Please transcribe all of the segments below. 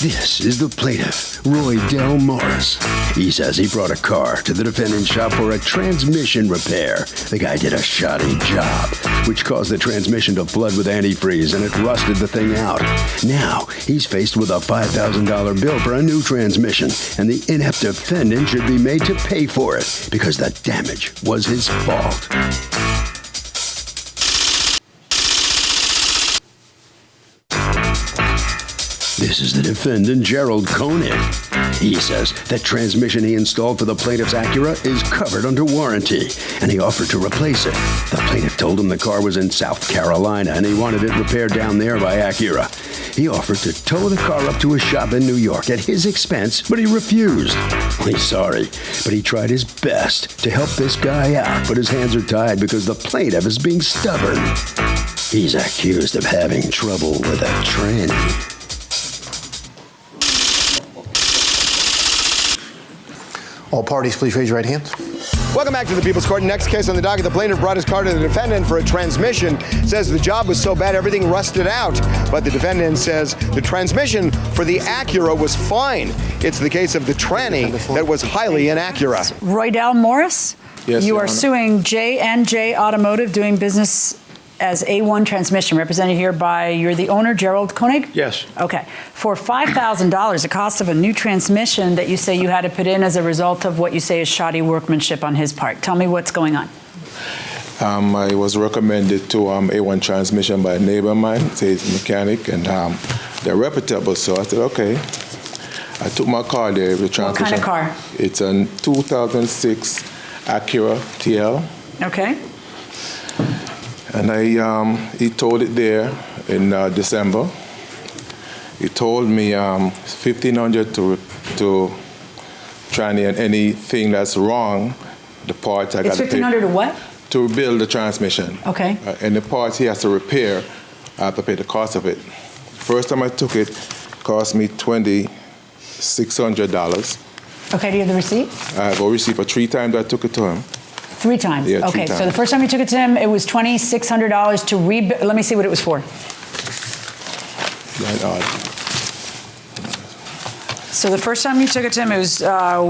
This is the plaintiff, Roy Del Morris. He says he brought a car to the defendant's shop for a transmission repair. The guy did a shoddy job, which caused the transmission to flood with antifreeze, and it rusted the thing out. Now, he's faced with a $5,000 bill for a new transmission, and the inept defendant should be made to pay for it because the damage was his fault. This is the defendant, Gerald Koenig. He says that transmission he installed for the plaintiff's Acura is covered under warranty, and he offered to replace it. The plaintiff told him the car was in South Carolina, and he wanted it repaired down there by Acura. He offered to tow the car up to his shop in New York at his expense, but he refused. Well, he's sorry, but he tried his best to help this guy out, but his hands are tied because the plaintiff is being stubborn. He's accused of having trouble with a tranny. All parties, please raise your right hands. Welcome back to the People's Court. Next case on the docket, the plaintiff brought his car to the defendant for a transmission. Says the job was so bad, everything rusted out. But the defendant says the transmission for the Acura was fine. It's the case of the tranny that was highly inaccurate. Roy Del Morris? Yes, you Your are Honor. suing J&J Automotive, doing business as A1 Transmission, represented here by, you're the owner, Gerald Koenig? Yes. Okay. For $5,000, the cost of a new transmission that you say you had to put in as a result of what you say is shoddy workmanship on his part. Tell me what's going on. I was recommended to A1 Transmission by a neighbor of mine, he's a mechanic, and they're reputable, so I said, okay. I took my car there. The transmission. What kind of car? It's a 2006 Acura TL. Okay. And he towed it there in December. He told me $1,500 to try and anything that's wrong, the parts I got to pay. It's $1,500 to what? To rebuild the transmission. Okay. And the parts he has to repair, I have to pay the cost of it. First time I took it, cost me $2,600. Okay, do you have the receipt? I have a receipt for 3 times I took it to him. 3 times? Yeah, 3 okay, times. so the first time you took it to him, it was $2,600 to rebuild. Let me see what it was for. So the first time you took it to him, it was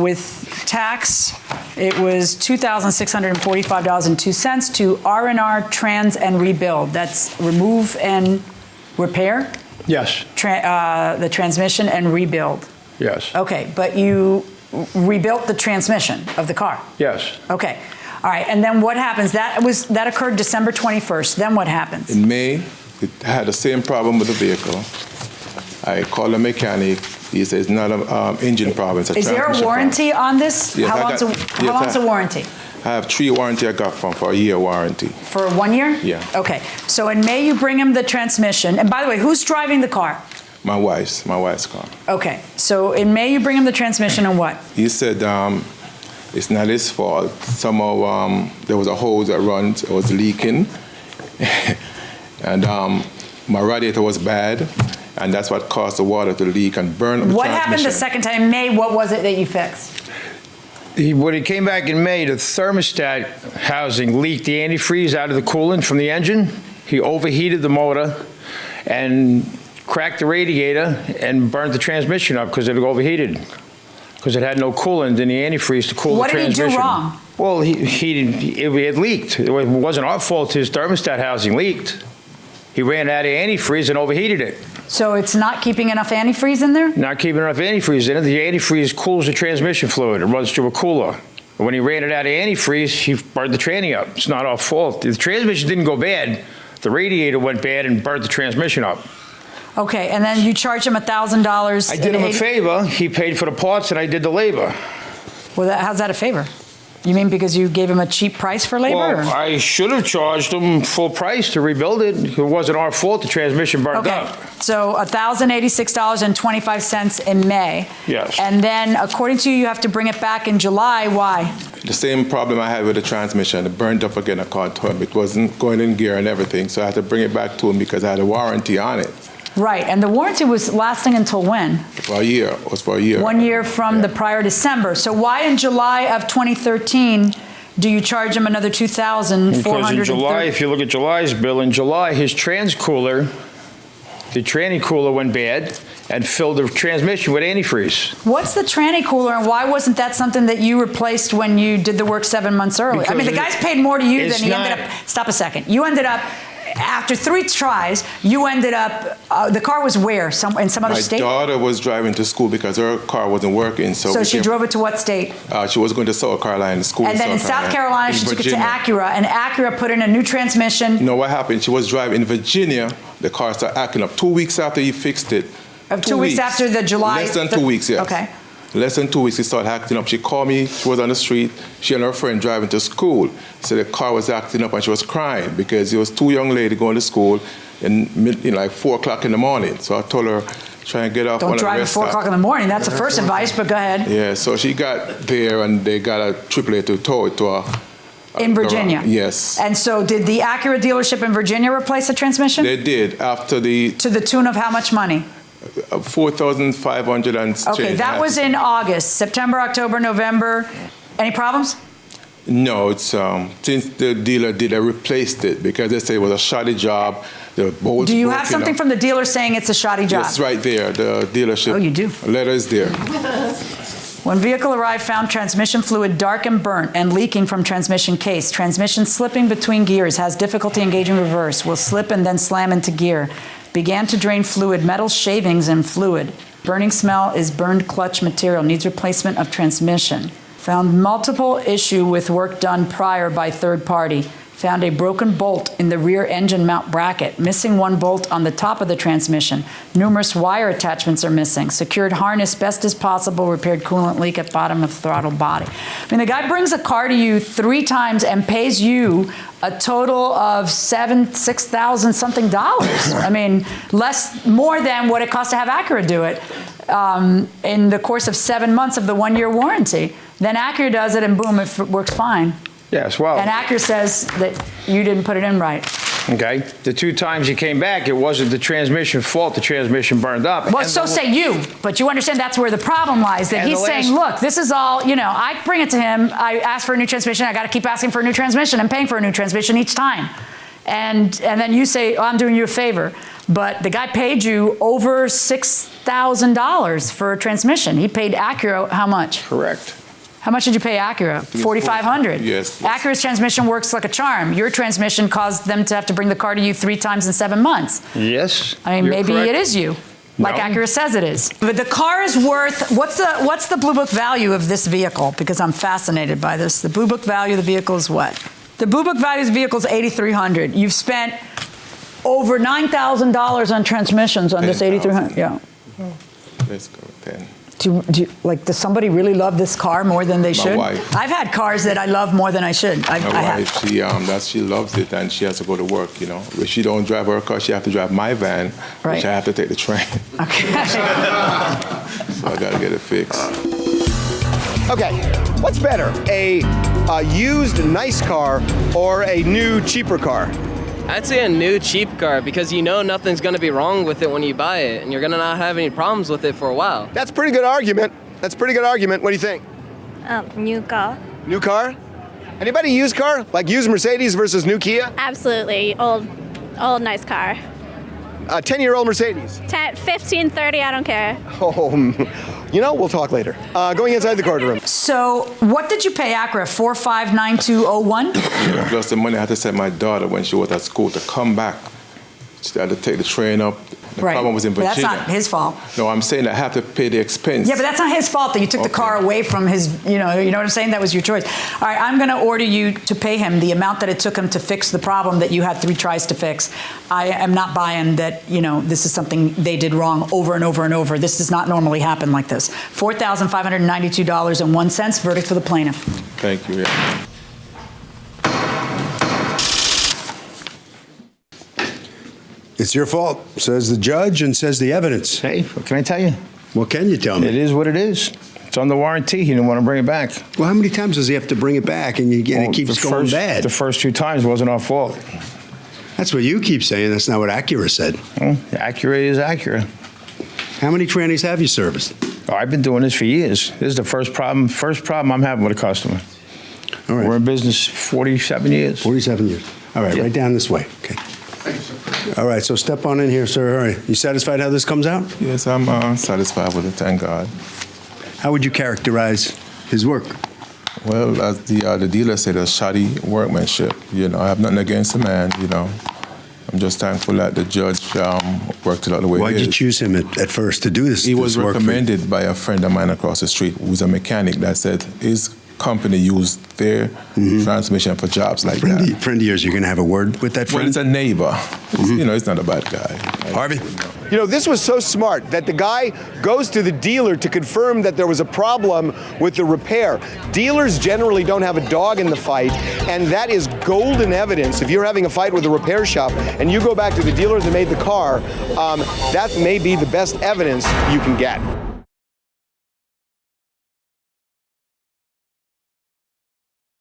with tax. It was $2,645.02 to R&R Trans and Rebuild. That's remove and repair? Yes. The transmission and rebuild. Yes. Okay, but you rebuilt the transmission of the car? Yes. Okay. All right, and then what happens? That occurred December 21st. Then what happens? In May, it had the same problem with the vehicle. I called a mechanic. He says it's not an engine problem. It's a Is there a transmission warranty on this? Yes, How long's the warranty? I have 3 warranty I got for a year warranty. For 1 year? Yeah. Okay. So in May, you bring him the transmission. And by the way, who's driving the car? My wife's car. Okay. So in May, you bring him the transmission and what? He said it's not his fault. Somehow there was a hose that runs, it was leaking. And my radiator was bad, and that's what caused the water to leak and burn the What transmission. happened the second time? In May, what was it that you fixed? When he came back in May, the thermostat housing leaked the antifreeze out of the coolant from the engine. He overheated the motor and cracked the radiator and burned the transmission up because it overheated. Because it had no coolant in the antifreeze to cool the transmission. What did he do wrong? Well, it leaked. It wasn't our fault his thermostat housing leaked. He ran out of antifreeze and overheated it. So it's not keeping enough antifreeze in there? Not keeping enough antifreeze in it. The antifreeze cools the transmission fluid. It runs through a cooler. And when he ran it out of antifreeze, he burned the tranny up. It's not our fault. The transmission didn't go bad. The radiator went bad and burnt the transmission up. Okay, and then you charge him $1,000. I did him a favor. He paid for the parts and I did the labor. Well, how's that a favor? You mean because you gave him a cheap price for labor? Well, or? I should have charged him full price to rebuild it. It wasn't our fault the transmission burned up. So $1,086.25 in May. Yes. And then, according to you, you have to bring it back in July. Why? The same problem I had with the transmission. It burned up again. I called him. It wasn't going in gear and everything, so I had to bring it back to him because I had a warranty on it. Right, and the warranty was lasting until when? For a year. It was for a year. 1 year from the prior December. So why in July of 2013 do you charge him another $2,430? Because in July, if you look at July's bill, in July his trans cooler the tranny cooler went bad and filled the transmission with antifreeze. What's the tranny cooler, and why wasn't that something that you replaced when you did the work 7 months early? I mean, the guy's paid more to you than he ended up. Stop a second. You ended up. After 3 tries, you ended up, the car was where? In some other state? My daughter was driving to school because her car wasn't working. So she drove it to what state? She was going to South Carolina, school and then in South Carolina, she took it to Acura, and Acura put in a new transmission. No, what happened? She was driving in Virginia. The car started acting up 2 weeks after you fixed it. 2 weeks after the July? Less than 2 weeks, yes. Okay. Less than 2 weeks, it started acting up. She called me. She was on the street. She and her friend driving to school. So the car was acting up, and she was crying because there was 2 young ladies going to school in like 4 o'clock in the morning. So I told her, try and get off. Don't drive at 4 o'clock in the morning. That's the first advice, but go ahead. Yeah, so she got there, and they got a AAA to tow it to her. In Virginia? Yes. And so did the Acura dealership in Virginia replace the transmission? They did, after the... To the tune of how much money? $4,500 and Okay, that was in August. September, October, November. Any problems? No, it's since the dealer did, I replaced it because they say it was a shoddy job. The bolts. Do you have something from the dealer saying it's a shoddy job? Yes, right there. The dealership. Oh, you do? Letter is there. When vehicle arrived, found transmission fluid dark and burnt and leaking from transmission case. Transmission slipping between gears, has difficulty engaging reverse, will slip and then slam into gear. Began to drain fluid, metal shavings and fluid. Burning smell is burned clutch material, needs replacement of transmission. Found multiple issue with work done prior by third party. Found a broken bolt in the rear engine mount bracket, missing 1 bolt on the top of the transmission. Numerous wire attachments are missing. Secured harness best as possible, repaired coolant leak at bottom of throttle body. I mean, the guy brings a car to you 3 times and pays you a total of $6,000 something. I mean, more than what it costs to have Acura do it in the course of 7 months of the 1-year warranty. Then Acura does it, and boom, it works fine. Yes, well. And Acura says that you didn't put it in right. Okay. The 2 times he came back, it wasn't the transmission fault. The transmission burned up. Well, so say you, but you understand that's where the problem lies, that he's saying, look, this is all, I bring it to him, I ask for a new transmission, I got to keep asking for a new transmission and paying for a new transmission each time. And then you say, oh, I'm doing you a favor. But the guy paid you over $6,000 for a transmission. He paid Acura how much? Correct. How much did you pay Acura? $4,500. Yes. Acura's transmission works like a charm. Your transmission caused them to have to bring the car to you 3 times in 7 months. Yes. I mean, maybe it is you, like Acura says it is. But the car is worth, what's the Blue Book value of this vehicle? Because I'm fascinated by this. The Blue Book value of the vehicle is what? The Blue Book value of the vehicle is $8,300. You've spent over $9,000 on transmissions on this $8,300. Yeah. Let's go 10. Does somebody really love this car more than they should? My wife. I've had cars that I love more than I should. My wife, she loves it, and she has to go to work, If she don't drive her car, she has to drive my van, which I have to take the train. Okay. So I got to get it fixed. Okay, what's better, a used nice car or a new cheaper car? I'd say a new cheap car because nothing's going to be wrong with it when you buy it, and you're going to not have any problems with it for a while. That's a pretty good argument. What do you think? New car. New car? Anybody used car? Like used Mercedes versus new Kia? Absolutely. Old nice car. A 10-year-old Mercedes. 10, 15, 30, I don't care. Oh, we'll talk later. Going inside the courtroom. So what did you pay Acura? $4,592.01? Plus the money I had to send my daughter when she was at school to come back. She had to take the train up. The problem was in Virginia. But that's not his fault. No, I'm saying I have to pay the expense. Yeah, but that's not his fault that you took the car away from his, you know what I'm saying? That was your choice. All right, I'm going to order you to pay him the amount that it took him to fix the problem that you had 3 tries to fix. I am not buying that, this is something they did wrong over and over and over. This does not normally happen like this. $4,592.01. Verdict for the plaintiff. Thank you. Yeah. It's your fault, says the judge and says the evidence. Hey, what can I tell you? What can you tell me? It is what it is. It's on the warranty. He didn't want to bring it back. Well, how many times does he have to bring it back and it keeps going bad? The first 2 times wasn't our fault. That's what you keep saying. That's not what Acura said. Well, Acura is Acura. How many trannies have you serviced? Oh, I've been doing this for years. This is the first problem I'm having with a customer. All right. We're in business 47 years. 47 years. All right, Yeah. right down this way. Okay. All right, so step on in here, sir. All right. You satisfied how this comes out? Yes, I'm satisfied with it, thank God. How would you characterize his work? Well, as the dealer said, a shoddy workmanship. You know, I have nothing against the man, you know. I'm just thankful that the judge worked it out the way Why'd he you is. choose him at first to do this? He was this work for you? recommended by a friend of mine across the street who's a mechanic that said his company used their transmission for jobs like that. Friend of yours, you're going to have a word with that Well, friend? it's a neighbor. You know, he's not a bad guy. Harvey? You know, this was so smart that the guy goes to the dealer to confirm that there was a problem with the repair. Dealers generally don't have a dog in the fight, and that is golden evidence. If you're having a fight with a repair shop and you go back to the dealer that made the car, that may be the best evidence you can get.